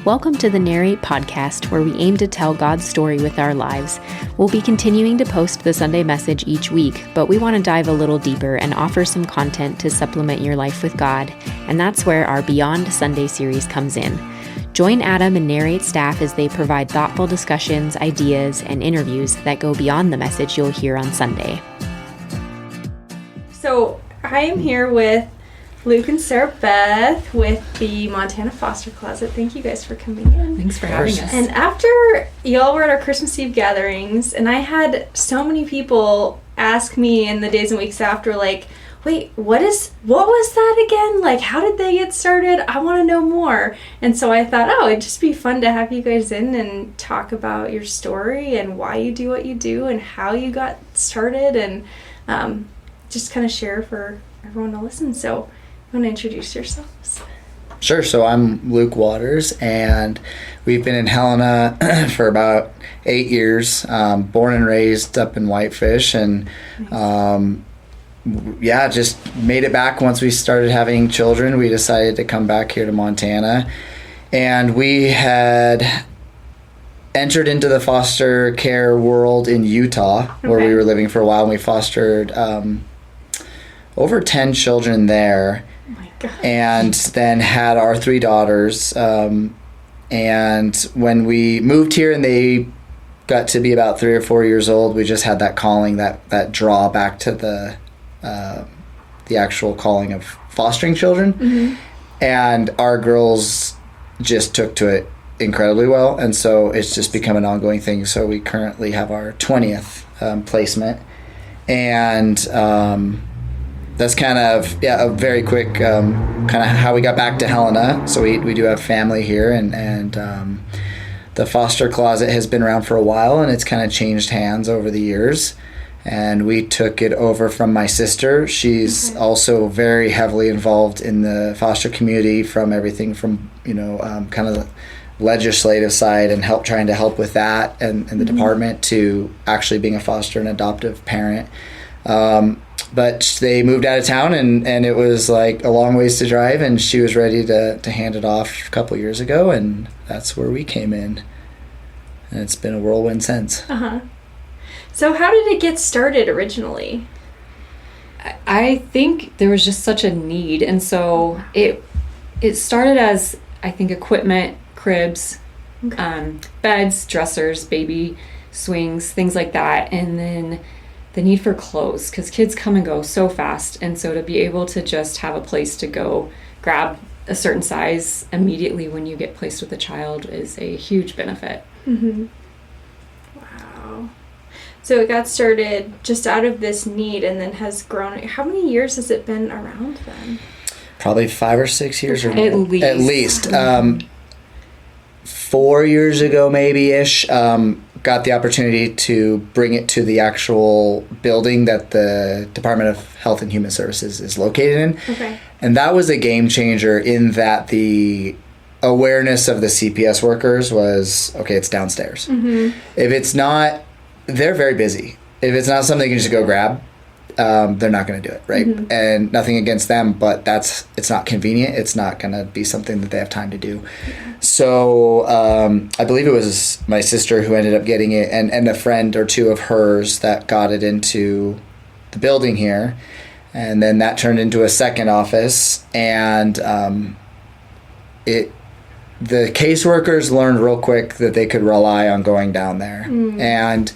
Welcome to the Narrate podcast, where we aim to tell God's story with our lives. We'll be continuing to post the Sunday message each week, but we want to dive a little deeper and offer some content to supplement your life with God, and that's where our Beyond Sunday series comes in. Join Adam and Narrate staff as they provide thoughtful discussions, ideas, and interviews that go beyond the message you'll hear on Sunday. So I am here with Luke and SarahBeth with the Montana Foster Closet. Thank you guys for coming in. Thanks for having us. And after y'all were at our Christmas Eve gatherings, and I had so many people ask me in the days and weeks after, like, wait, what was that again? Like, how did they get started? I want to know more. And so I thought, it'd just be fun to have you guys in and talk about your story and why you do what you do and how you got started, and just kind of share for everyone to listen. So you want to introduce yourselves? Sure. So I'm Luke Waters, and we've been in Helena for about 8 years, born and raised up in Whitefish, and just made it back once we started having children. We decided to come back here to Montana, and we had entered into the foster care world in Utah, where we were living for a while, and we fostered over 10 children there. And then had our 3 daughters. And when we moved here and they got to be about 3 or 4 years old, we just had that calling, that draw back to the actual calling of fostering children. Mm-hmm. And our girls just took to it incredibly well. And so it's just become an ongoing thing. So we currently have our 20th placement. And that's kind of, a very quick kind of how we got back to Helena. So we do have family here, and the foster closet has been around for a while, and it's kind of changed hands over the years. And we took it over from my sister. She's also very heavily involved in the foster community, from everything from, kind of the legislative side and trying to help with that and the department, to actually being a foster and adoptive parent. But they moved out of town, and it was like a long ways to drive, and she was ready to hand it off a couple years ago, and that's where we came in. And it's been a whirlwind since. So how did it get started originally? I think there was just such a need, and so it started as, I think, equipment, cribs, beds, dressers, baby swings, things like that, and then the need for clothes, because kids come and go so fast, and so to be able to just have a place to go grab a certain size immediately when you get placed with a child is a huge benefit. Wow. So it got started just out of this need, and then has grown. How many years has it been around then? Probably 5 or 6 years, or at least. At least. 4 years ago, maybe-ish, got the opportunity to bring it to the actual building that the Department of Health and Human Services is located in. Okay. And that was a game changer, in that the awareness of the CPS workers was, okay, it's downstairs. If it's not, they're very busy. If it's not something you can just go grab, they're not going to do it, right? And nothing against them, but it's not convenient. It's not going to be something that they have time to do. So I believe it was my sister who ended up getting it, and a friend or two of hers that got it into the building here. And then that turned into a second office, and the caseworkers learned real quick that they could rely on going down there. And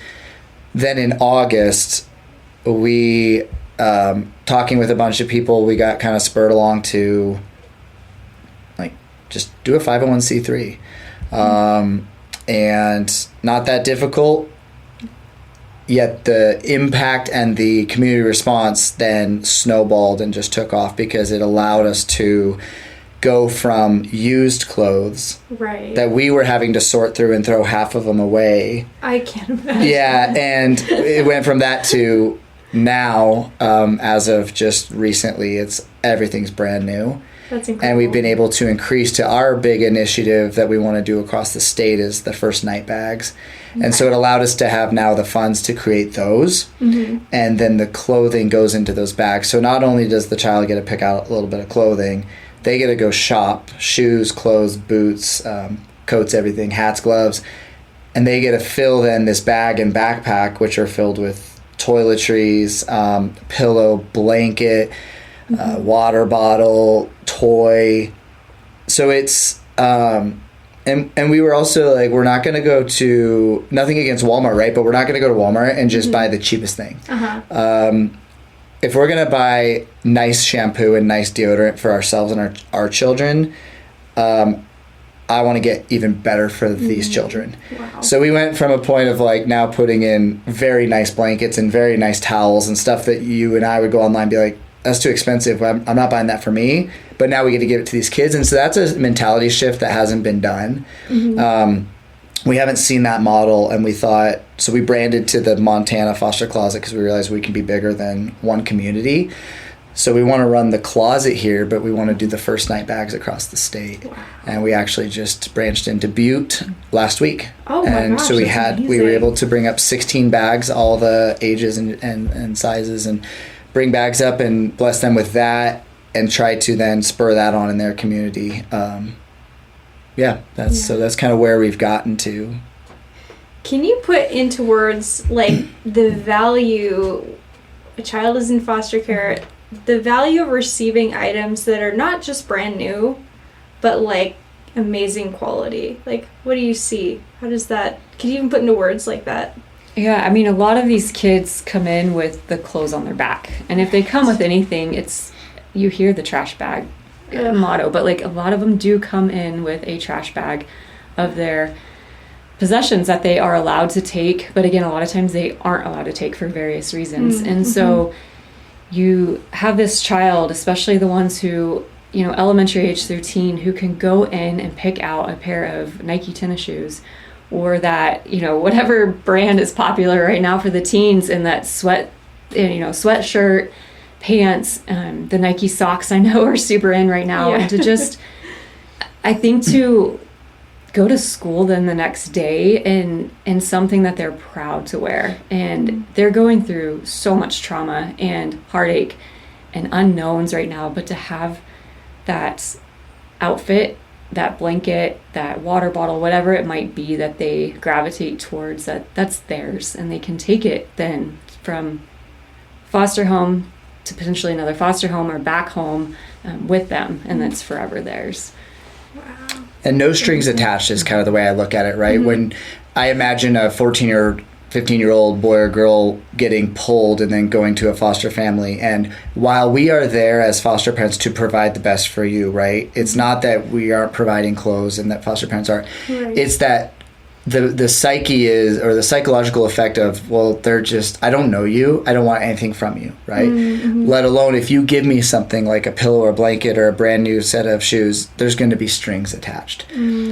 then in August, we, talking with a bunch of people, we got kind of spurred along to, like, just do a 501c3. And not that difficult, yet the impact and the community response then snowballed and just took off, because it allowed us to go from used clothes that we were having to sort through and throw half of them away. I can't imagine. Yeah, and it went from that to now, as of just recently, everything's brand new. That's incredible. And we've been able to increase to our big initiative that we want to do across the state, is the first night bags. And so it allowed us to have now the funds to create those. And then the clothing goes into those bags. So not only does the child get to pick out a little bit of clothing, they get to go shop shoes, clothes, boots, coats, everything, hats, gloves. And they get to fill then this bag and backpack, which are filled with toiletries, pillow, blanket, water bottle, toy. So it's, and we were also like, we're not going to go to, nothing against Walmart, right? But we're not going to go to Walmart and just buy the cheapest thing. If we're going to buy nice shampoo and nice deodorant for ourselves and our children, I want to get even better for these children. Wow. So we went from a point of like now putting in very nice blankets and very nice towels and stuff that you and I would go online and be like, that's too expensive. I'm not buying that for me. But now we get to give it to these kids. And so that's a mentality shift that hasn't been done. We haven't seen that model, and we thought, so we branded to the Montana Foster Closet because we realized we can be bigger than one community. So we want to run the closet here, but we want to do the first night bags across the state. Wow. And we actually just branched into Butte last week. Oh my and gosh, so we that's we were amazing. able to bring up 16 bags, all the ages and sizes, and bring bags up and bless them with that and try to then spur that on in their community. So that's kind of where we've gotten to. Can you put into words like the value, a child is in foster care, the value of receiving items that are not just brand new, but like amazing quality? Like, what do you see? How does that, can you even put into words like that? Yeah, I mean, a lot of these kids come in with the clothes on their back. And if they come with anything, you hear the trash bag motto, but like a lot of them do come in with a trash bag of their possessions that they are allowed to take. But again, a lot of times they aren't allowed to take for various reasons. And so you have this child, especially the ones who, elementary age through teen, who can go in and pick out a pair of Nike tennis shoes or that, whatever brand is popular right now for the teens, and that sweatshirt, pants, the Nike socks I know are super in right now. And to just, I think to go to school then the next day in something that they're proud to wear. And they're going through so much trauma and heartache and unknowns right now, but to have that outfit, that blanket, that water bottle, whatever it might be that they gravitate towards, that's theirs, and they can take it then from foster home to potentially another foster home or back home with them, and that's forever theirs. Wow. And no strings attached is kind of the way I look at it, right? When I imagine a 14 or 15-year-old boy or girl getting pulled and then going to a foster family, and while we are there as foster parents to provide the best for you, right? It's not that we aren't providing clothes and that foster parents are. Right. It's that the psyche is, or the psychological effect of, well, they're just, I don't know you, I don't want anything from you, right? Let alone if you give me something like a pillow or blanket or a brand new set of shoes, there's going to be strings attached.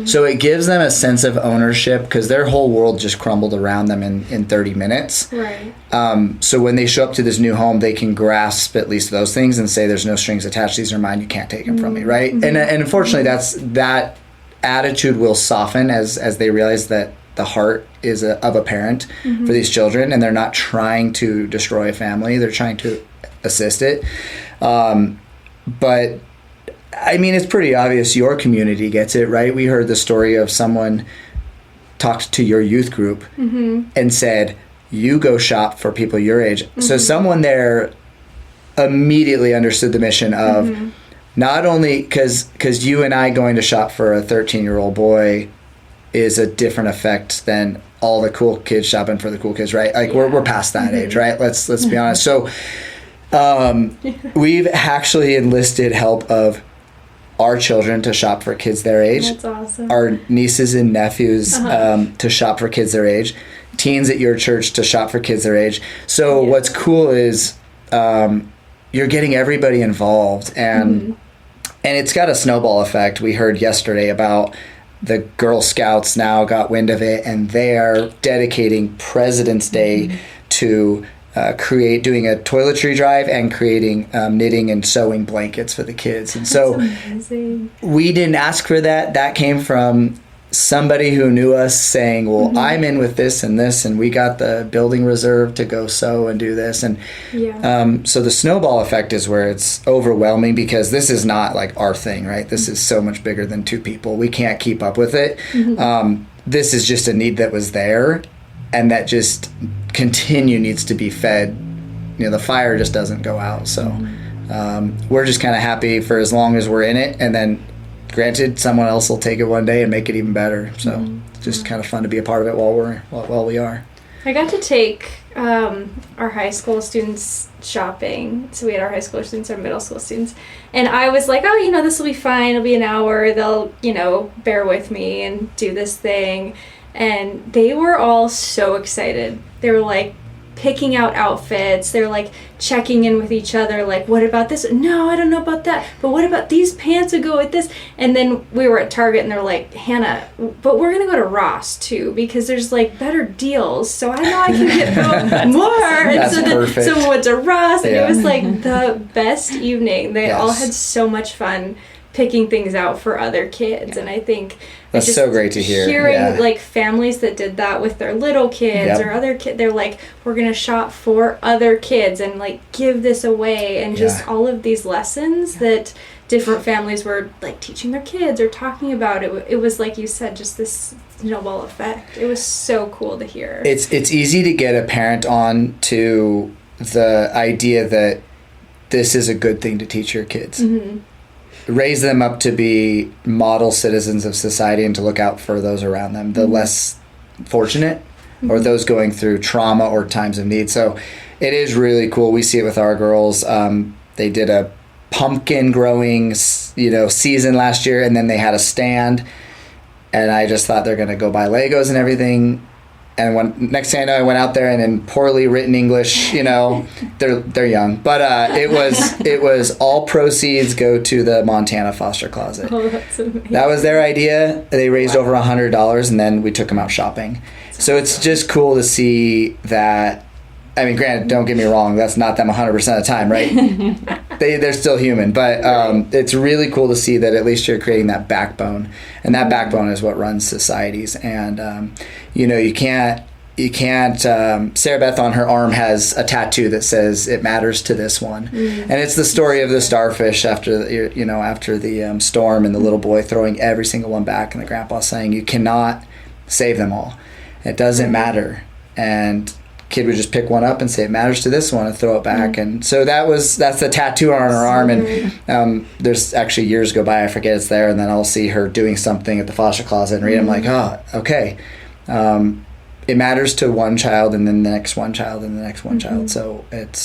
So it gives them a sense of ownership because their whole world just crumbled around them in 30 minutes. Right. So when they show up to this new home, they can grasp at least those things and say, there's no strings attached, these are mine, you can't take them from me, right? And unfortunately, that attitude will soften as they realize that the heart is of a parent for these children, and they're not trying to destroy a family, they're trying to assist it. But I mean, it's pretty obvious your community gets it, right? We heard the story of someone talked to your youth group and said, you go shop for people your age. So someone there immediately understood the mission of not only because you and I going to shop for a 13-year-old boy is a different effect than all the cool kids shopping for the cool kids, right? Like we're past that age, right? Let's be honest. So we've actually enlisted help of our children to shop for kids their age. That's awesome. Our nieces and nephews to shop for kids their age. Teens at your church to shop for kids their age. So what's cool is you're getting everybody involved, and it's got a snowball effect. We heard yesterday about the Girl Scouts now got wind of it, and they are dedicating President's Day to doing a toiletry drive and creating knitting and sewing blankets for the kids. And so amazing. We didn't ask for that. That came from somebody who knew us saying, well, I'm in with this, and we got the building reserve to go sew and do this. And so the snowball effect is where it's overwhelming, because this is not like our thing, right? This is so much bigger than 2 people. We can't keep up with it. This is just a need that was there, and that just needs to be fed. The fire just doesn't go out. So we're just kind of happy for as long as we're in it, and then granted, someone else will take it one day and make it even better. So it's just kind of fun to be a part of it while we are. I got to take our high school students shopping. So we had our high school students, our middle school students. And I was like, oh, this will be fine. It'll be an hour. They'll, bear with me and do this thing. And they were all so excited. They were like picking out outfits. They're like checking in with each other, like, what about this? No, I don't know about that, but what about these pants would go with this? And then we were at Target, and they're like, Hannah, but we're gonna go to Ross too, because there's like better deals, so I know I can get more. That's and perfect. So we went to Ross, and it was like the best evening. They all had so much fun picking things out for other kids. And I think that's so great to hear. Hearing like families that did that with their little kids or other kids, they're like, we're gonna shop for other kids and like give this away, and just all of these lessons that different families were like teaching their kids or talking about. It was like you said, just this snowball effect. It was so cool to hear. It's easy to get a parent on to the idea that this is a good thing to teach your kids. Raise them up to be model citizens of society and to look out for those around them, the less fortunate or those going through trauma or times of need. So it is really cool. We see it with our girls. They did a pumpkin growing season last year, and then they had a stand, and I just thought they're going to go buy Legos and everything. And next thing I know, I went out there, and in poorly written English, they're young, but it was all proceeds go to the Montana foster closet. Oh, that's amazing. That was their idea. They raised over $100, and then we took them out shopping. So it's just cool to see that. I mean, granted, don't get me wrong, that's not them 100% of the time, right? They're still human, but it's really cool to see that at least you're creating that backbone, and that backbone is what runs societies. And you can't. SarahBeth on her arm has a tattoo that says "It matters to this one," and it's the story of the starfish after the storm, and the little boy throwing every single one back, and the grandpa saying, "You cannot save them all. It doesn't matter." And kid would just pick one up and say, "It matters to this one," and throw it back. And so that's the tattoo on her arm. And there's actually years go by, I forget it's there, and then I'll see her doing something at the foster closet and read. I'm like, oh, okay. It matters to one child, and then the next one child, and the next one child. So it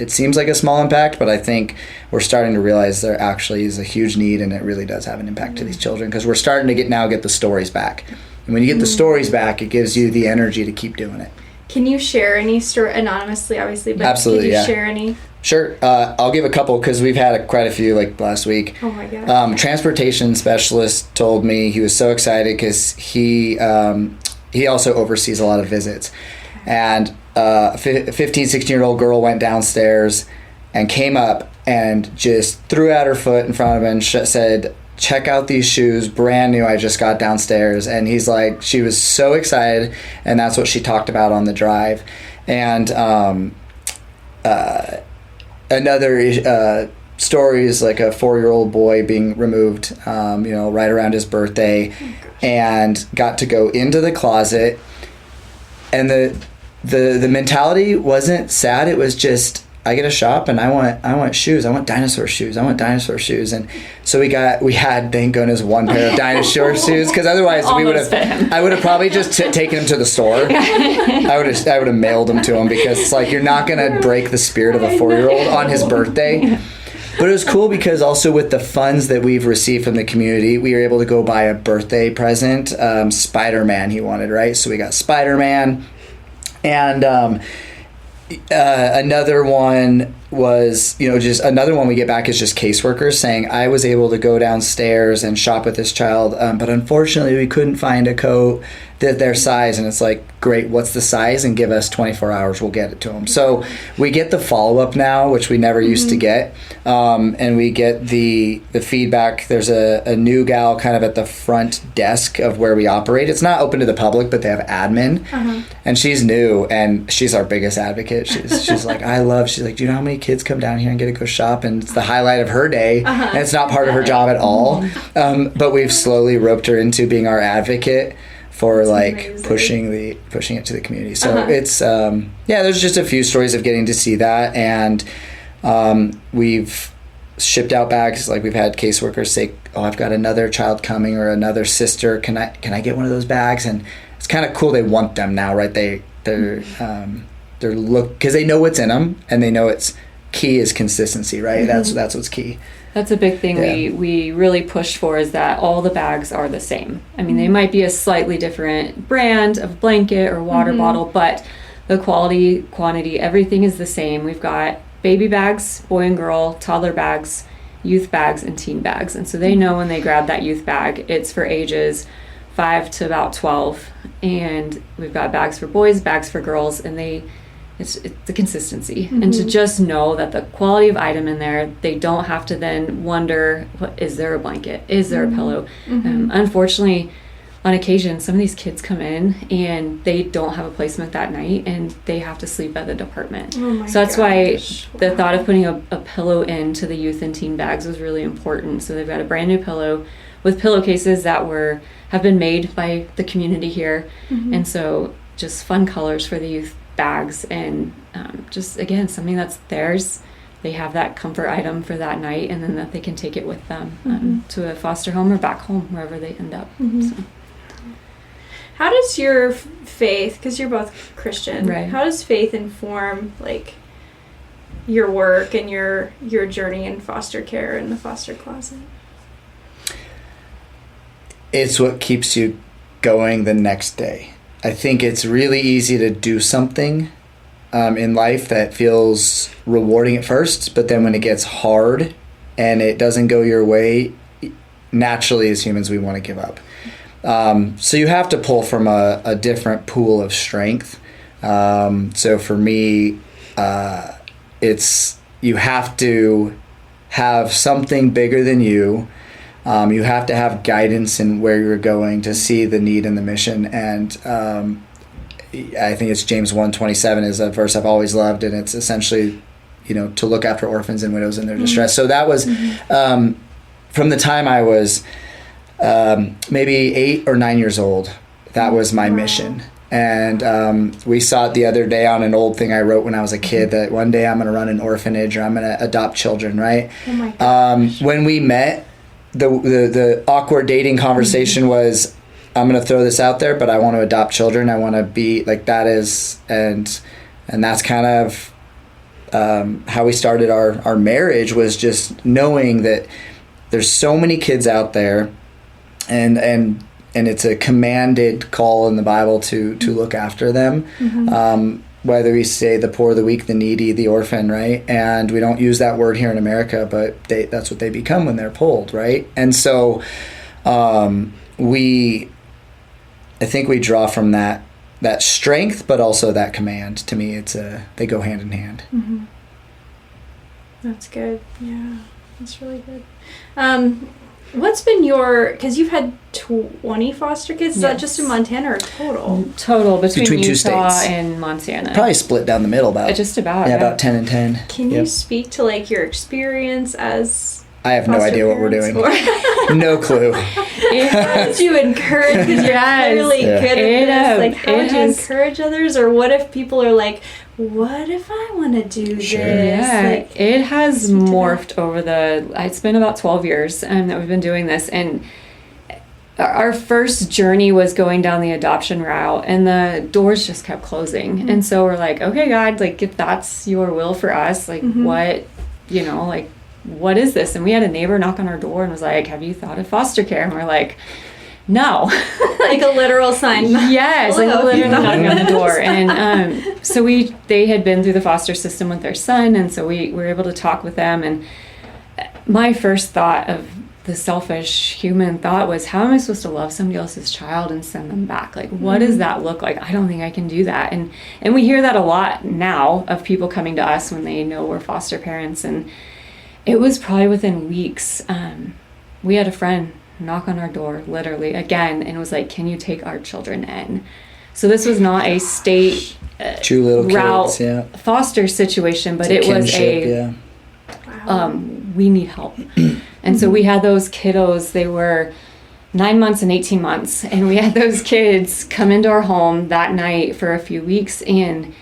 seems like a small impact, but I think we're starting to realize there actually is a huge need, and it really does have an impact to these children, because we're starting to get the stories back. And when you get the stories back, it gives you the energy to keep doing it. Can you share any story, anonymously, obviously, but absolutely, can you share any? Sure. I'll give a couple, because we've had quite a few, like last week. Oh my God. Transportation specialist told me he was so excited because he also oversees a lot of visits. And a 15, 16-year-old girl went downstairs and came up and just threw out her foot in front of him and said, "Check out these shoes, brand new, I just got downstairs." And he's like, she was so excited, and that's what she talked about on the drive. And another story is like a 4-year-old boy being removed, right around his birthday, and got to go into the closet. And the mentality wasn't sad, it was just, I get a shop and I want shoes. I want dinosaur shoes. And so we had, thank goodness, one pair of dinosaur shoes, because otherwise I would have probably just taken him to the store. I would have mailed them to him, because it's like, you're not going to break the spirit of a 4-year-old on his birthday. But it was cool because also with the funds that we've received from the community, we were able to go buy a birthday present. Spider-Man he wanted, right? So we got Spider-Man. And another one was, just another one we get back is just caseworkers saying, I was able to go downstairs and shop with this child, but unfortunately we couldn't find a coat that their size. And it's like, great, what's the size? And give us 24 hours, we'll get it to them. So we get the follow-up now, which we never used to get. And we get the feedback. There's a new gal kind of at the front desk of where we operate. It's not open to the public, but they have admin. And she's new, and she's our biggest advocate. She's like, she's like, do you know how many kids come down here and get to go shop? And it's the highlight of her day. And it's not part of her job at all. But we've slowly roped her into being our advocate for pushing it to the community. So it's there's just a few stories of getting to see that, and we've shipped out bags. Like we've had caseworkers say, "Oh, I've got another child coming or another sister. Can I get one of those bags?" And it's kind of cool. They want them now, right? They're because they know what's in them, and they know it's key is consistency, right? That's what's key. That's a big thing we really push for, is that all the bags are the same. I mean, they might be a slightly different brand of blanket or water bottle, but the quality, quantity, everything is the same. We've got baby bags, boy and girl, toddler bags, youth bags, and teen bags. And so they know when they grab that youth bag, it's for ages 5 to about 12. And we've got bags for boys, bags for girls, and it's the consistency. And to just know that the quality of item in there, they don't have to then wonder, is there a blanket? Is there a pillow? Unfortunately, on occasion, some of these kids come in and they don't have a placement that night, and they have to sleep at the department. So that's why the thought of putting a pillow into the youth and teen bags was really important. So they've got a brand new pillow with pillowcases that have been made by the community here. And so just fun colors for the youth bags, and just again something that's theirs. They have that comfort item for that night, and then that they can take it with them to a foster home or back home, wherever they end up. So. How does your faith, because you're both Christian, right, how does faith inform your work and your journey in foster care and the foster closet? It's what keeps you going the next day. I think it's really easy to do something in life that feels rewarding at first, but then when it gets hard and it doesn't go your way, naturally as humans we want to give up. So you have to pull from a different pool of strength. So for me, it's you have to have something bigger than you. You have to have guidance in where you're going to see the need and the mission. And I think it's James 1:27 is a verse I've always loved, and it's essentially, to look after orphans and widows in their distress. So that was from the time I was maybe 8 or 9 years old. That was my mission. And we saw it the other day on an old thing I wrote when I was a kid, that one day I'm going to run an orphanage or I'm going to adopt children, right? Oh my gosh. When we met, the awkward dating conversation was, I'm going to throw this out there, but I want to adopt children. I want to be like that is, and that's kind of how we started our marriage, was just knowing that there's so many kids out there, and it's a commanded call in the Bible to look after them. Whether we say the poor, the weak, the needy, the orphan, right? And we don't use that word here in America, but that's what they become when they're pulled, right? And so I think we draw from that strength, but also that command. To me, they go hand in hand. That's good. Yeah, that's really good. What's been because you've had 20 foster kids? Is that just in Montana or total? Total between two Utah states and Montana. Probably split down the middle about. Just about. Yeah, about 10 and 10. Can you speak to your experience as I have no idea what we're doing. No clue. How did you encourage? Because you're clearly good at this. How would you encourage others? Or what if people are like, what if I want to do this? Yeah, it has morphed over it's been about 12 years that we've been doing this. And our first journey was going down the adoption route, and the doors just kept closing. And so we're like, okay, God, if that's your will for us, what, what is this? And we had a neighbor knock on our door and was like, have you thought of foster care? And we're like, no. Like a literal sign. Yes, like Hello. literally knocking on the door. And so they had been through the foster system with their son, and so we were able to talk with them. And my first thought of the selfish human thought was, how am I supposed to love somebody else's child and send them back? Like, what does that look like? I don't think I can do that. And we hear that a lot now of people coming to us when they know we're foster parents. And it was probably within weeks. We had a friend knock on our door, literally, again, and was like, can you take our children in? So this was not a state Two little route kids, yeah. foster situation, but It's it was kinship, yeah. we need help. And so we had those kiddos, they were 9 months and 18 months, and we had those kids come into our home that night for a few weeks, and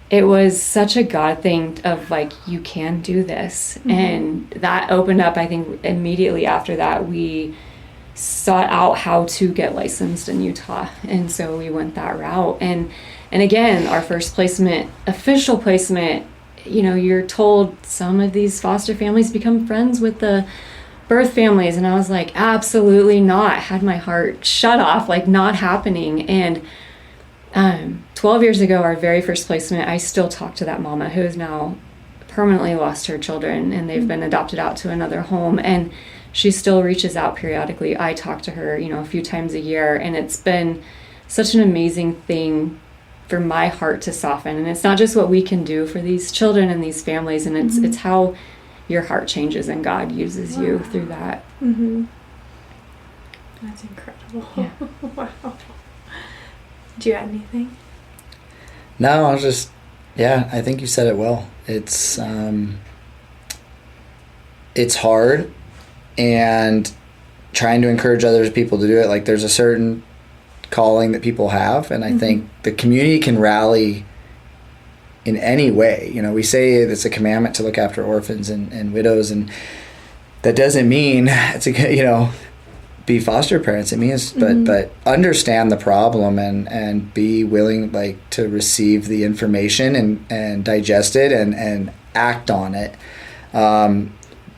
it was such a God thing of like, you can do this. And that opened up, I think immediately after that, we sought out how to get licensed in Utah. And so we went that route. And again, our first placement, official placement, you know, you're told some of these foster families become friends with the birth families. And I was like, absolutely not. Had my heart shut off, like not happening. And 12 years ago, our very first placement, I still talk to that mama who has now permanently lost her children, and they've been adopted out to another home. And she still reaches out periodically. I talk to her, you know, a few times a year, and it's been such an amazing thing for my heart to soften. And it's not just what we can do for these children and these families, and it's how your heart changes and God uses you through that. That's incredible. Yeah. Wow. Do you add anything? No, I was just, I think you said it well. It's hard, and trying to encourage other people to do it. Like, there's a certain calling that people have, and I think the community can rally in any way. You know, we say it's a commandment to look after orphans and widows, and that doesn't mean it's a, you know, be foster parents. It means, but understand the problem and be willing, like, to receive the information and digest it and act on it.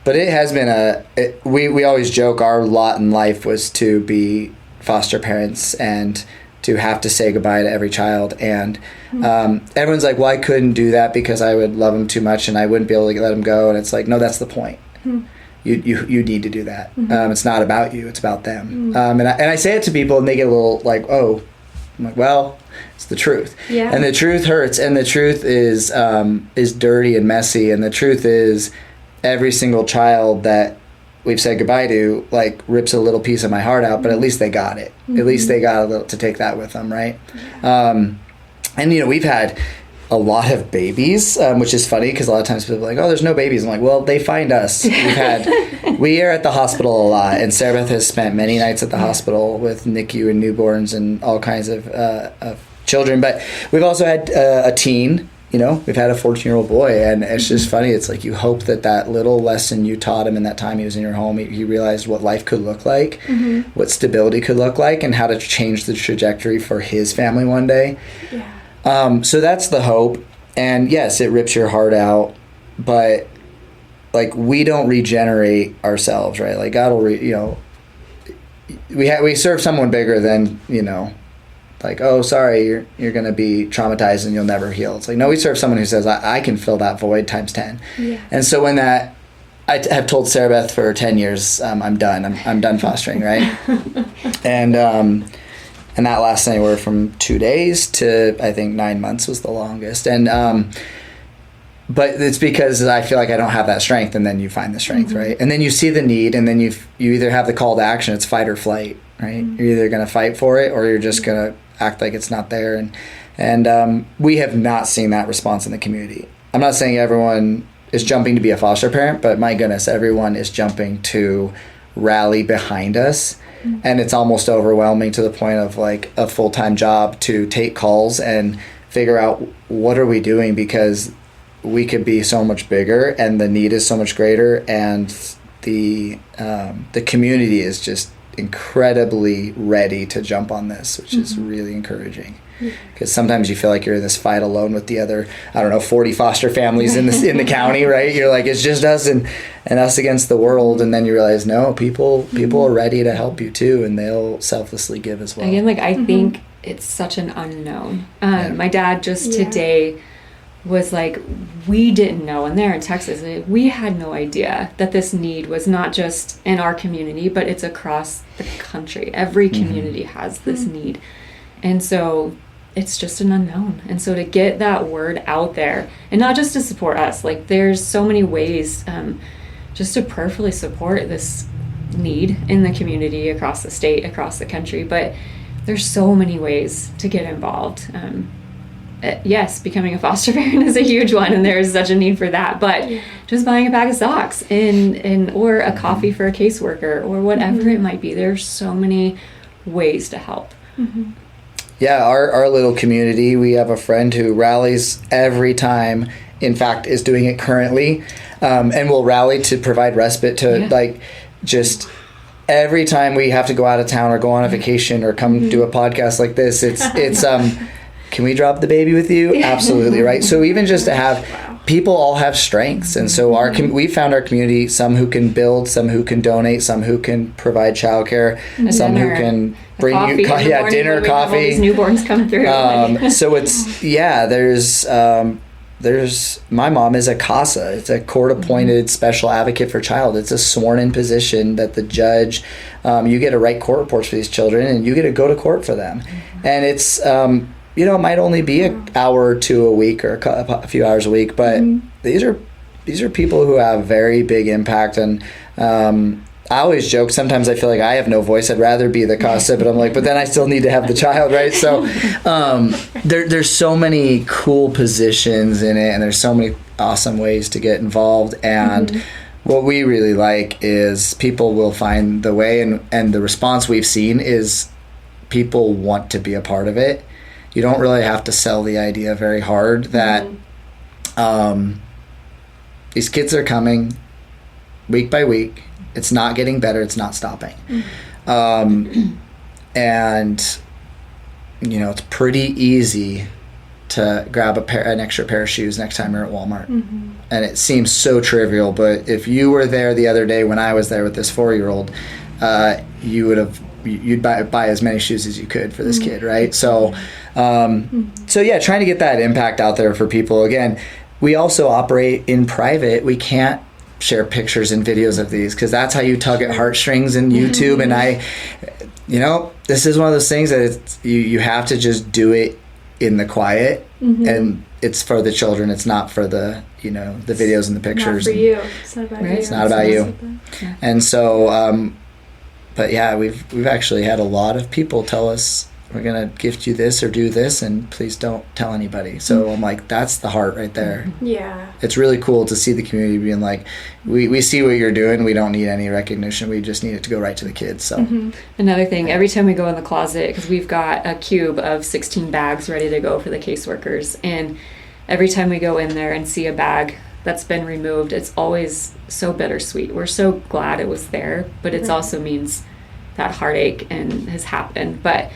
But it has been we always joke our lot in life was to be foster parents and to have to say goodbye to every child. And everyone's like, well, I couldn't do that because I would love them too much and I wouldn't be able to let them go. And it's like, no, that's the point. You need to do that. It's not about you, it's about them. And I say it to people and they get a little like, oh, I'm like, well, it's the truth. Yeah. And the truth hurts, and the truth is dirty and messy, and the truth is every single child that we've said goodbye to, like, rips a little piece of my heart out, but at least they got it. At least they got a little to take that with them, right? And, you know, we've had a lot of babies, which is funny because a lot of times people are like, oh, there's no babies. I'm like, well, they find us. We are at the hospital a lot, and SarahBeth has spent many nights at the hospital with NICU and newborns and all kinds of children. But we've also had a teen. You know, we've had a 14-year-old boy, and it's just funny. It's like you hope that little lesson you taught him in that time he was in your home, he realized what life could look like, what stability could look like, and how to change the trajectory for his family one day. Yeah. So that's the hope. And yes, it rips your heart out, but like, we don't regenerate ourselves, right? Like, God will, you know, we serve someone bigger than, you know, like, oh, sorry, you're going to be traumatized and you'll never heal. It's like, no, we serve someone who says, I can fill that void times 10. Yeah. And so when I have told SarahBeth for 10 years, I'm done. I'm done fostering, right? And that lasts anywhere from 2 days to, I think, 9 months was the longest. And but it's because I feel like I don't have that strength, and then you find the strength, right? And then you see the need, and then you either have the call to action, it's fight or flight, right? You're either going to fight for it, or you're just going to act like it's not there. And we have not seen that response in the community. I'm not saying everyone is jumping to be a foster parent, but my goodness, everyone is jumping to rally behind us. And it's almost overwhelming to the point of like a full-time job to take calls and figure out what are we doing, because we could be so much bigger and the need is so much greater, and the community is just incredibly ready to jump on this, which is really encouraging. Because sometimes you feel like you're in this fight alone with the other, 40 foster families in the county, right? You're like, it's just us and us against the world. And then you realize, no, people are ready to help you too, and they'll selflessly give as well. Again, I think it's such an unknown. My dad just today was like, we didn't know, and there in Texas, we had no idea that this need was not just in our community, but it's across the country. Every community has this need. And so it's just an unknown. And so to get that word out there, and not just to support us, there's so many ways just to prayerfully support this need in the community, across the state, across the country, but there's so many ways to get involved. Yes, becoming a foster parent is a huge one, and there is such a need for that, but just buying a bag of socks or a coffee for a caseworker or whatever it might be, there's so many ways to help. Yeah, our little community, we have a friend who rallies every time, in fact, is doing it currently, and will rally to provide respite to just every time we have to go out of town or go on a vacation or come do a podcast like this, it's can we drop the baby with you? Absolutely, right? So even just to have people all have strengths, and so we found our community, some who can build, some who can donate, some who can provide childcare, some who can bring you dinner, coffee. All these newborns come through. So it's there's my mom is a CASA. It's a court-appointed special advocate for child. It's a sworn-in position that the judge, you get to write court reports for these children, and you get to go to court for them. And it's it might only be an hour or two a week or a few hours a week, but these are people who have very big impact. And I always joke, sometimes I feel like I have no voice. I'd rather be the CASA, but I'm like, but then I still need to have the child, right? So there's so many cool positions in it, and there's so many awesome ways to get involved. And what we really like is people will find the way, and the response we've seen is people want to be a part of it. You don't really have to sell the idea very hard that these kids are coming week by week. It's not getting better. It's not stopping. And, it's pretty easy to grab an extra pair of shoes next time you're at Walmart. And it seems so trivial, but if you were there the other day when I was there with this 4-year-old, you'd buy as many shoes as you could for this kid, right? So trying to get that impact out there for people. Again, we also operate in private. We can't share pictures and videos of these because that's how you tug at heartstrings in YouTube. And this is one of those things that you have to just do it in the quiet, and it's for the children. It's not for the the videos and the pictures. Not for you. It's not about you. It's not about you. And so but yeah, we've actually had a lot of people tell us, we're going to gift you this or do this, and please don't tell anybody. So I'm like, that's the heart right there. Yeah. It's really cool to see the community being like, we see what you're doing. We don't need any recognition. We just need it to go right to the kids. So Another thing, every time we go in the closet, because we've got a cube of 16 bags ready to go for the caseworkers, and every time we go in there and see a bag that's been removed, it's always so bittersweet. We're so glad it was there, but it also means that heartache and has happened. But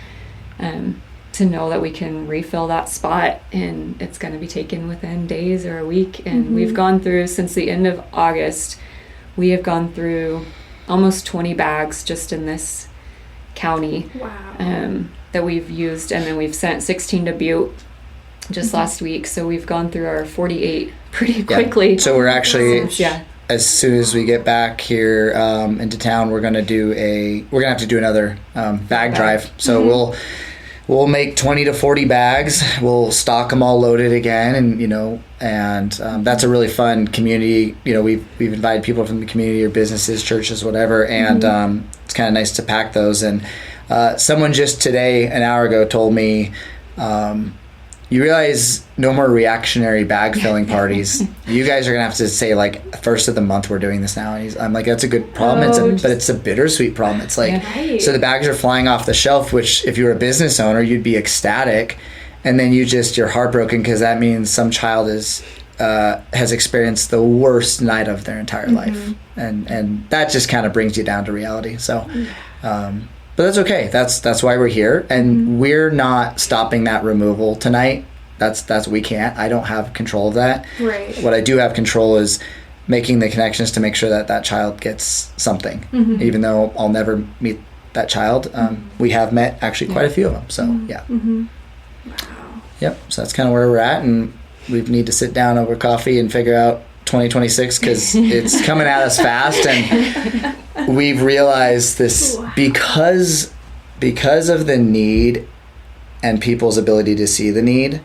to know that we can refill that spot, and it's going to be taken within days or a week. And we've gone through, since the end of August, we have gone through almost 20 bags just in this county. Wow. That we've used, and then we've sent 16 to Butte just last week. So we've gone through our 48 pretty quickly. Yeah. So we're actually as soon as we get back here into town, we're gonna have to do another bag drive. So we'll make 20 to 40 bags. We'll stock them all loaded again, and that's a really fun community. We've invited people from the community or businesses, churches, whatever, and it's kind of nice to pack those. And someone just today, an hour ago, told me, you realize no more reactionary bag filling parties. You guys are gonna have to say first of the month we're doing this now. And I'm like, that's a good problem. But it's a bittersweet problem. It's like, so the bags are flying off the shelf, which if you were a business owner, you'd be ecstatic, and then you're heartbroken because that means some child has experienced the worst night of their entire life, and that just kind of brings you down to reality. So But that's okay. That's why we're here, and we're not stopping that removal tonight. That's we can't. I don't have control of that. Right. What I do have control is making the connections to make sure that child gets something, even though I'll never meet that child. We have met actually quite a few of them. So yeah. Wow. Yep. So that's kind of where we're at, and we need to sit down over coffee and figure out 2026 because it's coming at us fast, and we've realized this because of the need and people's ability to see the need.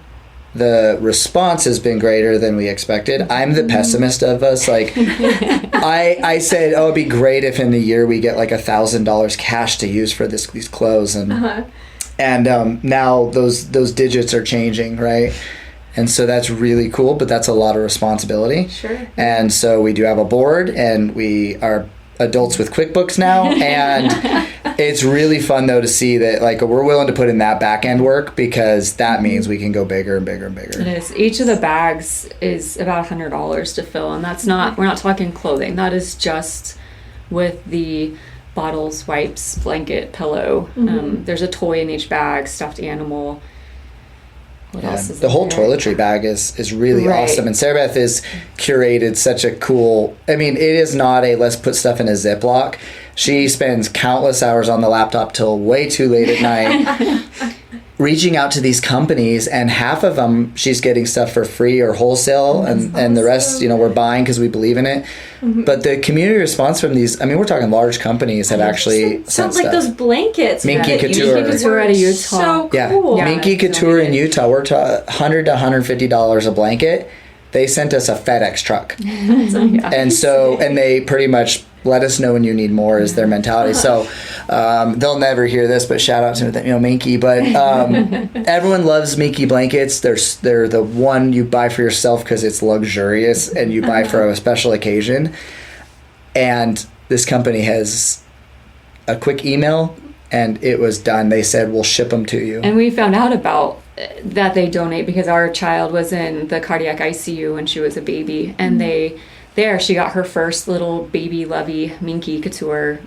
The response has been greater than we expected. I'm the pessimist of us. Like, I said, oh, it'd be great if in the year we get like $1,000 cash to use for these clothes, and now those digits are changing, right? And so that's really cool, but that's a lot of responsibility. Sure. And so we do have a board, and we are adults with QuickBooks now, and it's really fun though to see that like we're willing to put in that back end work because that means we can go bigger and bigger and bigger. It is. Each of the bags is about $100 to fill, and that's not, we're not talking clothing. That is just with the bottles, wipes, blanket, pillow. There's a toy in each bag, stuffed animal. What else is the whole there? toiletry bag is really awesome, and SarahBeth has curated such a cool. I mean, it is not a let's put stuff in a Ziploc. She spends countless hours on the laptop till way too late at night, reaching out to these companies, and half of them she's getting stuff for free or wholesale, and the rest, we're buying because we believe in it. But the community response from these, I mean, we're talking large companies have actually sent like stuff. those blankets. Minky Couture. Minky Couture out of Utah. So Yeah, cool. Minky Couture in Utah. We're $100 to $150 a blanket. They sent us a FedEx truck, and they pretty much let us know when you need more is their mentality. So they'll never hear this, but shout out to them, Minky. But everyone loves Minky blankets. They're the one you buy for yourself because it's luxurious, and you buy for a special occasion. And this company has a quick email, and it was done. They said, we'll ship them to you. And we found out about that they donate because our child was in the cardiac ICU when she was a baby, and she got her first little baby lovey Minky Couture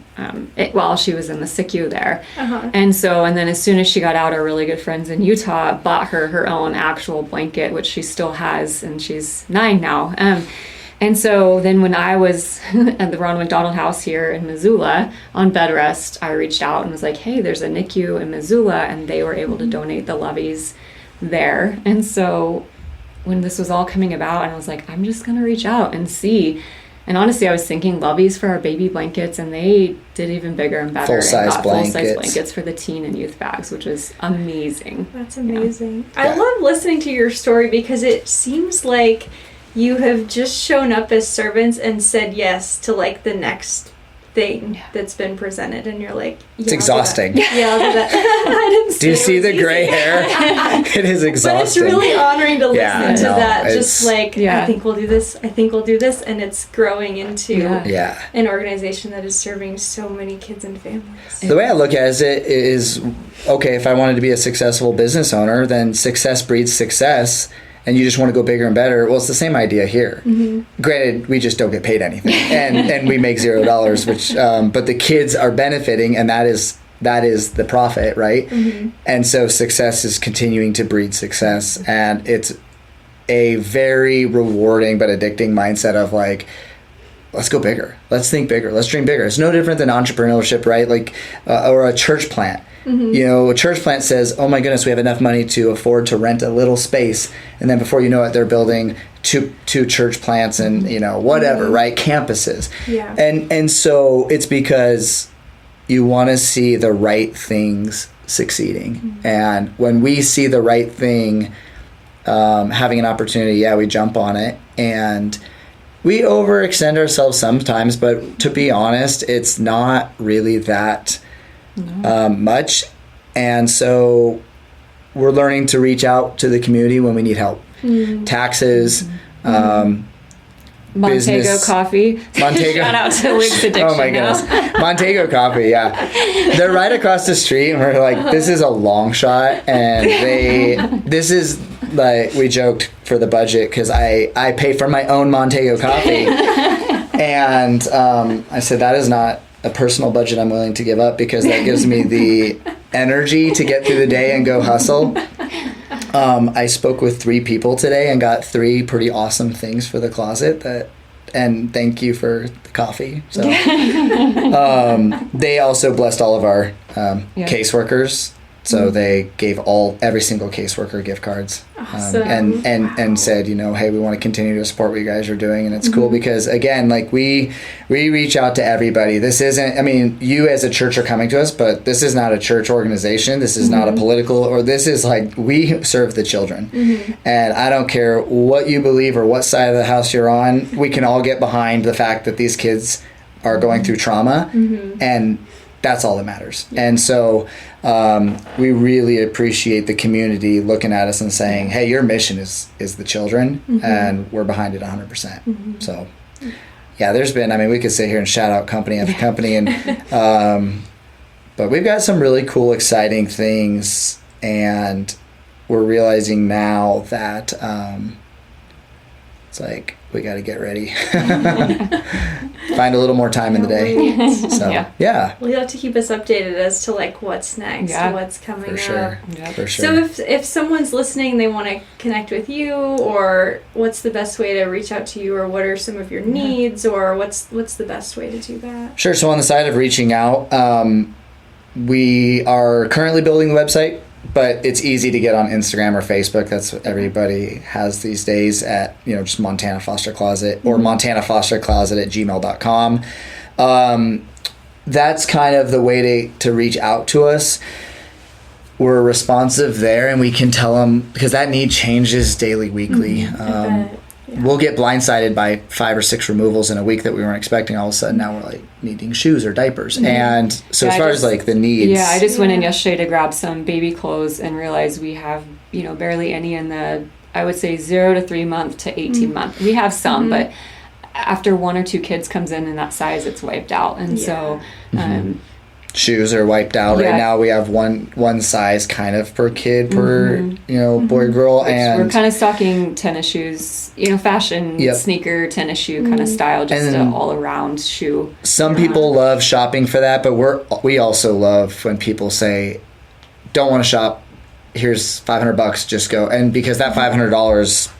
while she was in the SICU there. And then as soon as she got out, our really good friends in Utah bought her own actual blanket, which she still has, and she's 9 now. And so then when I was at the Ronald McDonald House here in Missoula on bed rest, I reached out and was like, hey, there's a NICU in Missoula, and they were able to donate the loveys there. And so when this was all coming about, and I was like, I'm just going to reach out and see. And honestly, I was thinking loveys for our baby blankets, and they did even bigger and better. Full-size blankets for the teen and youth bags, which was amazing. That's amazing. Yeah. I love listening to your story because it seems like you have just shown up as servants and said yes to like the next thing that's been presented, and you're like, it's exhausting. Yeah, I'll do that. I didn't. Do you see the gray hair? It is exhausting. But it's really honoring to listen to that. Just like, I think we'll do this. I think we'll do this, and it's growing into an organization that is serving so many kids and families. The way I look at it is, okay, if I wanted to be a successful business owner, then success breeds success. And you just want to go bigger and better. Well, it's the same idea here. Granted, we just don't get paid anything, and we make $0, which but the kids are benefiting, and that is the profit, right? And so success is continuing to breed success, and it's a very rewarding but addicting mindset of like, let's go bigger, let's think bigger, let's dream bigger. It's no different than entrepreneurship, right? Like or a church plant. A church plant says, oh my goodness, we have enough money to afford to rent a little space. And then before you know it, they're building two church plants and, whatever, right? Campuses. Yeah. And so it's because you want to see the right things succeeding. And when we see the right thing having an opportunity, we jump on it. And we overextend ourselves sometimes, but to be honest, it's not really that much. And so we're learning to reach out to the community when we need help. Taxes, Montego business. Coffee. Montego. Shout out to Wig's Addiction. Oh my goodness. Montego Coffee, They're right across the street, and we're like, this is a long shot. And this is like, we joked for the budget because I pay for my own Montego Coffee. And I said, that is not a personal budget I'm willing to give up, because that gives me the energy to get through the day and go hustle. I spoke with 3 people today and got 3 pretty awesome things for the closet and thank you for the coffee. So they also blessed all of our caseworkers. So they gave every single caseworker gift cards. Awesome. And said, hey, we want to continue to support what you guys are doing. And it's cool because, again, like we reach out to everybody. This isn't, I mean, you as a church are coming to us, but this is not a church organization. This is not a political, or this is like, we serve the children. And I don't care what you believe or what side of the house you're on. We can all get behind the fact that these kids are going through trauma, and that's all that matters. And so we really appreciate the community looking at us and saying, hey, your mission is the children, and we're behind it 100%. So yeah, there's been, I mean, we could sit here and shout out company after company, and but we've got some really cool, exciting things, and we're realizing now that it's like, we got to get ready. Find a little more time in the day. So, yeah. Well, you'll have to keep us updated as to like what's next, what's coming For sure. up. Yeah. For sure. So if someone's listening, they want to connect with you, or what's the best way to reach out to you, or what are some of your needs, or what's the best way to do that? Sure. So on the side of reaching out, we are currently building the website, but it's easy to get on Instagram or Facebook. That's what everybody has these days at, just Montana Foster Closet, or montanafostercloset@gmail.com. That's kind of the way to reach out to us. We're responsive there, and we can tell them, because that need changes daily, weekly. We'll get blindsided by 5 or 6 removals in a week that we weren't expecting. All of a sudden, now we're like needing shoes or diapers. And so as far as like the needs. Yeah, I just went in yesterday to grab some baby clothes and realized we have, barely any in the, I would say 0 to 3 month to 18 month. We have some, but after 1 or 2 kids comes in that size, it's wiped out. And so, shoes are wiped out right now. We have one size kind of per kid per boy, girl, and we're kind of stocking tennis shoes, fashion sneaker tennis shoe kind of style, just an all around shoe. Some people love shopping for that, but we also love when people say, don't want to shop, here's $500, just go. And because that $500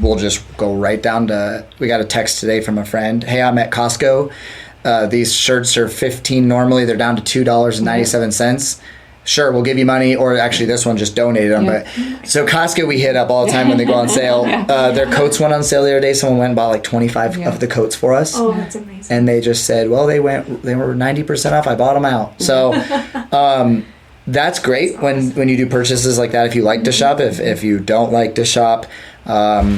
will just go right down to, we got a text today from a friend, hey, I'm at Costco. These shirts are $15 normally. They're down to $2.97. Sure, we'll give you money, or actually this one just donated them. But so Costco we hit up all the time when they go on sale. Their coats went on sale the other day. Someone went and bought like 25 of the coats for us. Oh, that's amazing. And they just said, well, they were 90% off. I bought them out. So that's great when you do purchases like that. If you like to shop, if you don't like to shop,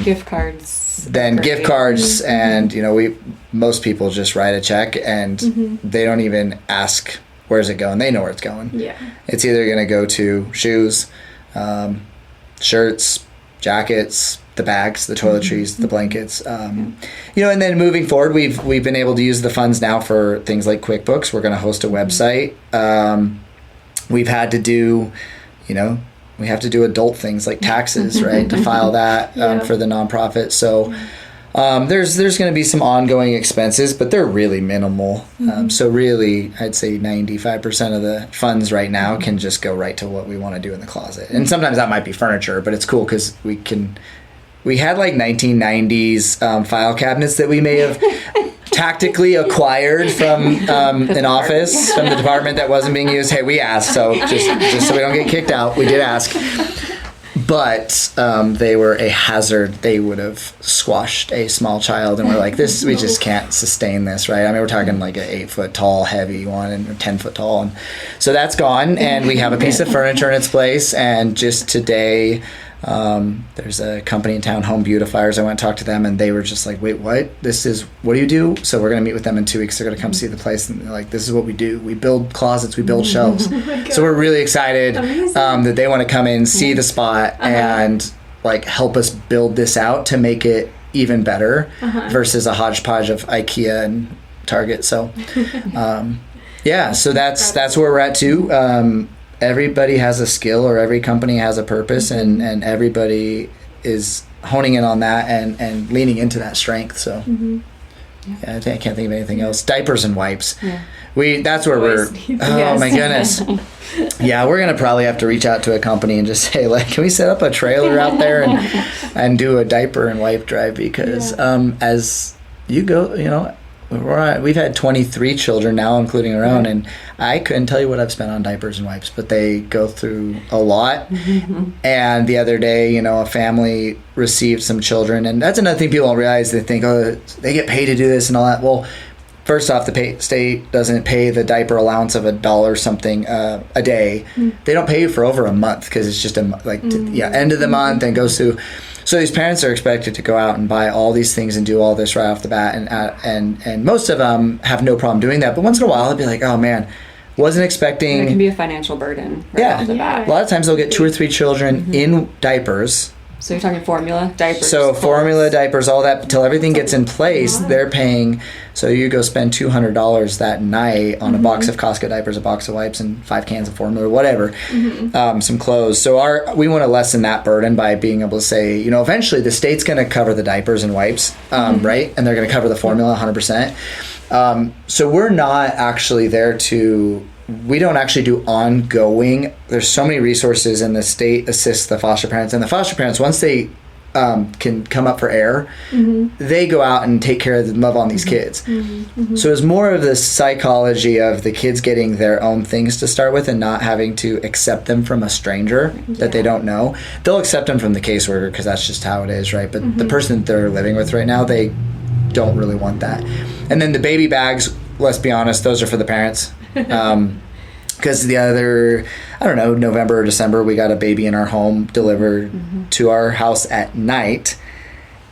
gift cards. Then gift cards, and most people just write a check, and they don't even ask where's it going. They know where it's going. Yeah, it's either going to go to shoes, shirts, jackets, the bags, the toiletries, the blankets. And then moving forward, we've been able to use the funds now for things like QuickBooks. We're going to host a website. We've had to do, we have to do adult things like taxes, right, to file that for the nonprofit. So there's going to be some ongoing expenses, but they're really minimal. So really, I'd say 95% of the funds right now can just go right to what we want to do in the closet. And sometimes that might be furniture, but it's cool because we had like 1990s file cabinets that we may have tactically acquired from an office, from the department that wasn't being used. Hey, we asked, so just so we don't get kicked out, we did ask. But they were a hazard. They would have squashed a small child, and we're like, we just can't sustain this, right? I mean, we're talking like an 8-foot tall, heavy one, and 10-foot tall, and so that's gone. And we have a piece of furniture in its place. And just today, there's a company in town, Home Beautifiers. I went and talked to them, and they were just like, wait, what? What do you do? So we're going to meet with them in 2 weeks. They're going to come see the place, and they're like, this is what we do. We build closets, we build shelves. So we're really excited that they want to come in, see the spot, and like help us build this out to make it even better versus a hodgepodge of IKEA and Target. So so that's where we're at too. Everybody has a skill, or every company has a purpose, and everybody is honing in on that and leaning into that strength. So I can't think of anything else. Diapers and wipes. That's where Boys we're, need- oh my goodness. Yeah, we're going to probably have to reach out to a company and just say, like, can we set up a trailer out there and do a diaper and wipe drive? Because as you go, you know, we've had 23 children now, including our own, and I couldn't tell you what I've spent on diapers and wipes, but they go through a lot. And the other day, you know, a family received some children, and that's another thing people don't realize. They think, oh, they get paid to do this and all that. Well, first off, the state doesn't pay the diaper allowance of $1 something a day. They don't pay you for over a month because it's just end of the month and goes through. So these parents are expected to go out and buy all these things and do all this right off the bat, and most of them have no problem doing that. But once in a while, they'll be like, "Oh man, wasn't expecting." It can be a financial burden right off the bat. A lot of times they'll get 2 or 3 children in diapers. So you're talking formula, diapers. So formula, diapers, all that, until everything gets in place, they're paying. So you go spend $200 that night on a box of Costco diapers, a box of wipes, and 5 cans of formula, whatever, some clothes. So we want to lessen that burden by being able to say, you know, eventually the state's going to cover the diapers and wipes, right? And they're going to cover the formula 100%. So we're not actually there to... We don't actually do ongoing. There's so many resources, and the state assists the foster parents. And the foster parents, once they can come up for air, they go out and take care of and love on these kids. So it's more of the psychology of the kids getting their own things to start with and not having to accept them from a stranger that they don't know. They'll accept them from the caseworker because that's just how it is, right? But the person that they're living with right now, they don't really want that. And then the baby bags, let's be honest, those are for the parents. Because the other, I don't know, November or December, we got a baby in our home delivered to our house at night.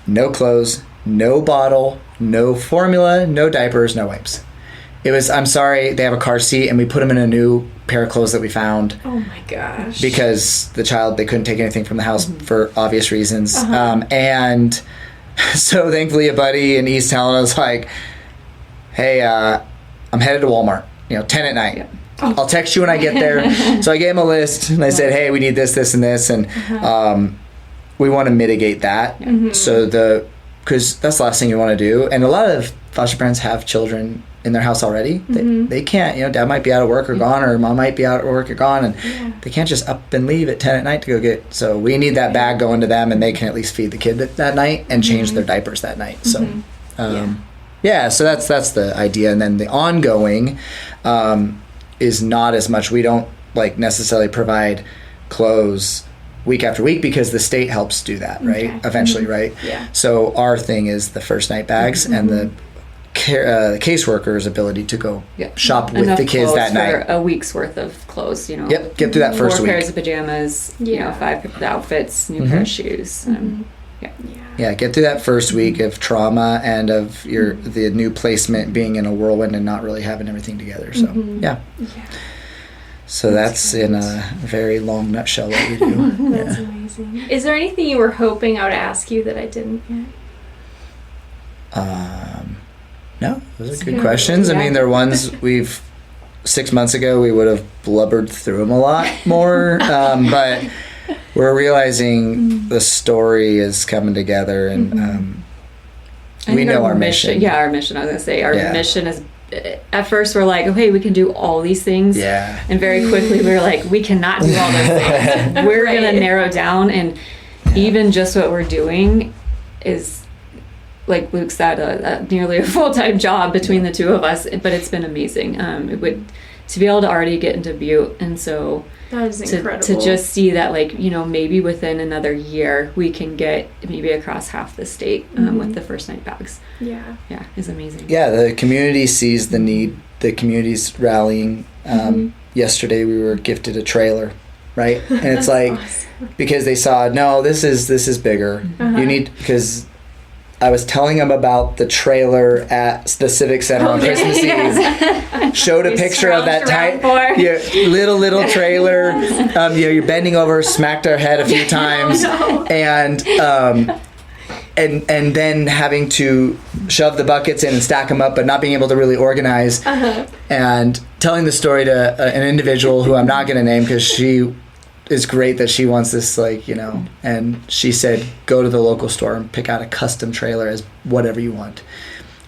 No clothes, no bottle, no formula, no diapers, no wipes. It was, I'm sorry, they have a car seat, and we put them in a new pair of clothes that we found. Oh my gosh. Because the child, they couldn't take anything from the house for obvious reasons. And so thankfully a buddy in East Helena was like, hey, I'm headed to Walmart, 10 at night. Yeah. I'll text you when I get there. So I gave him a list, and I said, hey, we need this, this, and this, and we want to mitigate that. So because that's the last thing you want to do. And a lot of foster parents have children in their house already. They can't, dad might be out of work or gone, or mom might be out of work or gone, and they can't just up and leave at 10 at night to go get. So we need that bag going to them, and they can at least feed the kid that night and change their diapers that night. So, so that's the idea. And then the ongoing is not as much. We don't necessarily provide clothes week after week because the state helps do that, right? Eventually, right? Yeah. So our thing is the first night bags and the caseworker's ability to go shop with the kids that night. For a week's worth of clothes, Yep, get through that first 4 week. pairs of pajamas, 5 outfits, new pair of shoes. Get through that first week of trauma and of the new placement being in a whirlwind and not really having everything together. So So that's in a very long nutshell what we do. That's amazing. Is there anything you were hoping I would ask you that I didn't yet? No, those are good questions. I mean, they're ones 6 months ago we would have blubbered through them a lot more, but we're realizing the story is coming together, and we know our mission. Yeah, our mission. I was gonna say our mission is. At first, we're like, okay, we can do all these things. Yeah. And very quickly, we were like, we cannot do all those things. We're gonna narrow down, and even just what we're doing is, like Luke said, nearly a full-time job between the two of us. But it's been amazing. To be able to already get into Butte, and so. That is incredible. To just see that, maybe within another year we can get maybe across half the state with the first night bags. Yeah, is amazing. Yeah, the community sees the need. The community's rallying. Yesterday we were gifted a trailer, right? And it's like awesome. Because they saw, no, this is bigger. You need, because I was telling them about the trailer at the Civic Center on Christmas Eve. Showed a picture of that little trailer. You're bending over, smacked our head a few times, and then having to shove the buckets in and stack them up, but not being able to really organize. And telling the story to an individual who I'm not going to name because she is great that she wants this, and she said, go to the local store and pick out a custom trailer as whatever you want.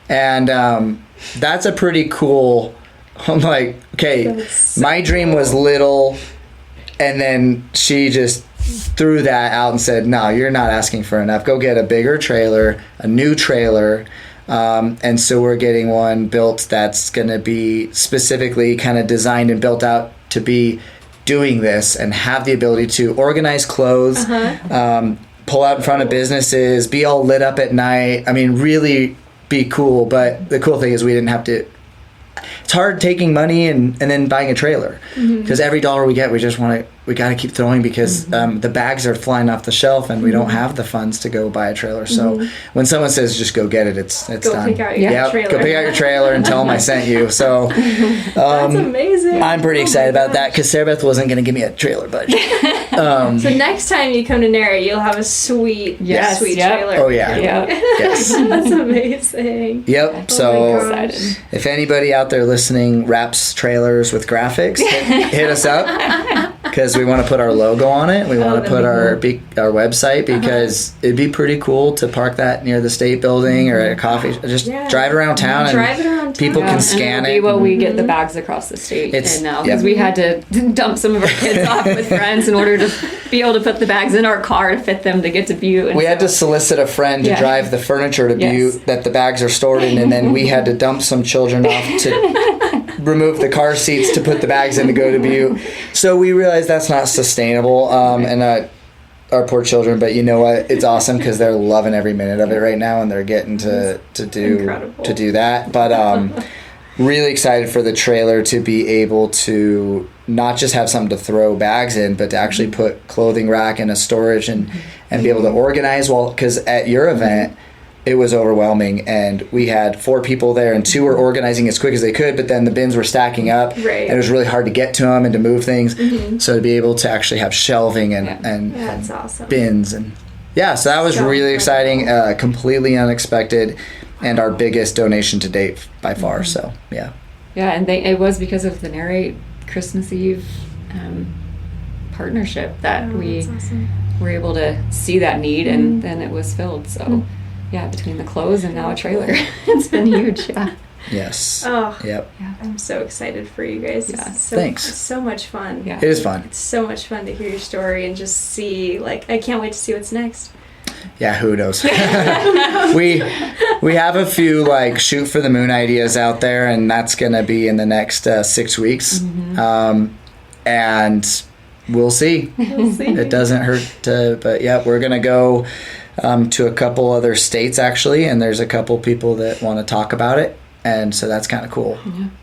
And that's a pretty cool I'm like, okay, That's so my dream was little, and then she just threw that out and said, no, you're not asking for enough. Go get a bigger trailer, a new trailer. And so we're getting one built that's going to be specifically kind of designed and built out to be doing this and have the ability to organize clothes, pull out in front of businesses, be all lit up at night. I mean, really be cool. But the cool thing is we didn't have to. It's hard taking money and then buying a trailer because every dollar we get, we got to keep throwing because the bags are flying off the shelf and we don't have the funds to go buy a trailer. So when someone says just go get it, it's go done. pick out your trailer. Go pick out your trailer and tell them I sent you. So That's amazing. I'm pretty excited about that because SarahBeth wasn't going to give me a trailer budget. So next time you come to Narrate, you'll have a sweet trailer. Oh yeah. Yes. That's amazing. Yep. So if anybody out there listening wraps trailers with graphics, hit us up because we want to put our logo on it. We want to put our website because it'd be pretty cool to park that near the state building or at a coffee. Just drive around town and people can scan it. Be what we get the bags across the state now because we had to dump some of our kids off with friends in order to be able to put the bags in our car to fit them to get to Butte. We had to solicit a friend to drive the furniture to Butte that the bags are stored in, and then we had to dump some children off to remove the car seats to put the bags in to go to Butte. So we realized that's not sustainable, and our poor children. But you know what? It's awesome because they're loving every minute of it right now, and they're getting to do that. But really excited for the trailer to be able to not just have something to throw bags in, but to actually put clothing rack in a storage and be able to organize. Well, because at your event, it was overwhelming, and we had 4 people there, and 2 were organizing as quick as they could, but then the bins were stacking up, and it was really hard to get to them and to move things. So to be able to actually have shelving and that's awesome. Bins and so that was really exciting, completely unexpected, and our biggest donation to date by far. So and it was because of the Narrate Christmas Eve partnership that we were able to see that need, and then it was filled. So between the clothes and now a trailer, it's been huge. Yes. Oh. Yep. Yeah. I'm so excited for you guys. Thanks. It's so much fun. Yeah. It is fun. It's so much fun to hear your story and just see, I can't wait to see what's next. Yeah, who knows? we have a few shoot for the moon ideas out there, and that's gonna be in the next 6 weeks. And we'll see. It doesn't hurt to, but we're gonna go to a couple other states actually, and there's a couple people that want to talk about it, and so that's kind of cool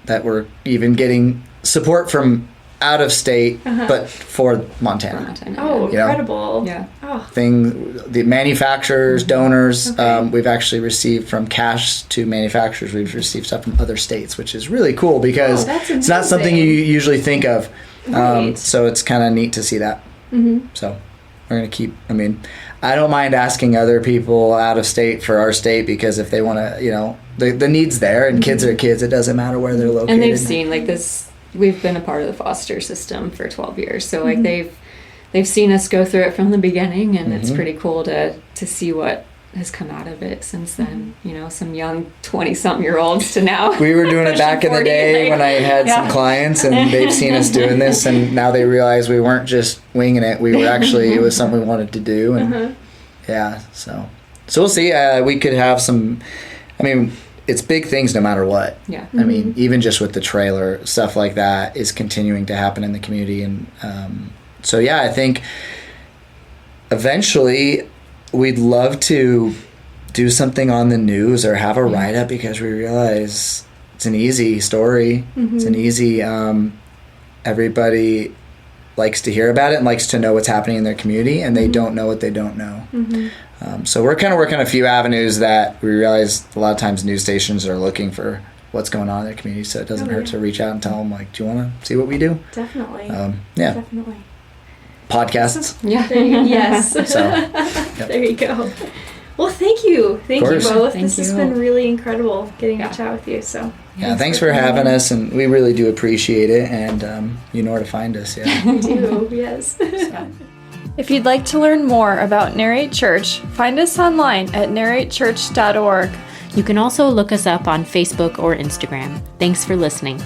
that we're even getting support from out of state, but for Montana. Oh, incredible! The manufacturers, donors. We've actually received from cash to manufacturers. We've received stuff from other states, which is really cool because it's not something you usually think of. So it's kind of neat to see that. So we're gonna keep. I mean, I don't mind asking other people out of state for our state because if they want to, the need's there, and kids are kids. It doesn't matter where they're located. And they've seen this. We've been a part of the foster system for 12 years, so they've seen us go through it from the beginning, and it's pretty cool to see what has come out of it since then. Some young 20-something-year-olds to now. We were doing it back in the day when I had some clients, and they've seen us doing this, and now they realize we weren't just winging it. We were actually, it was something we wanted to do, and so we'll see. We could have some. I mean, it's big things no matter what. Yeah. I mean, even just with the trailer, stuff like that is continuing to happen in the community. And so, I think eventually we'd love to do something on the news or have a write-up because we realize it's an easy story. It's an easy, everybody likes to hear about it and likes to know what's happening in their community, and they don't know what they don't know. So we're kind of working on a few avenues that we realize a lot of times news stations are looking for what's going on in their community, so it doesn't hurt to reach out and tell them, do you want to see what we do? Definitely. Definitely. Podcasts. Yes. So, there you go. Well, thank you. Thank you both. This has been really incredible getting to chat with you. So thanks for having us, and we really do appreciate it, and you know where to find us. We do, yes. So. If you'd like to learn more about Narrate Church, find us online at narratechurch.org. You can also look us up on Facebook or Instagram. Thanks for listening.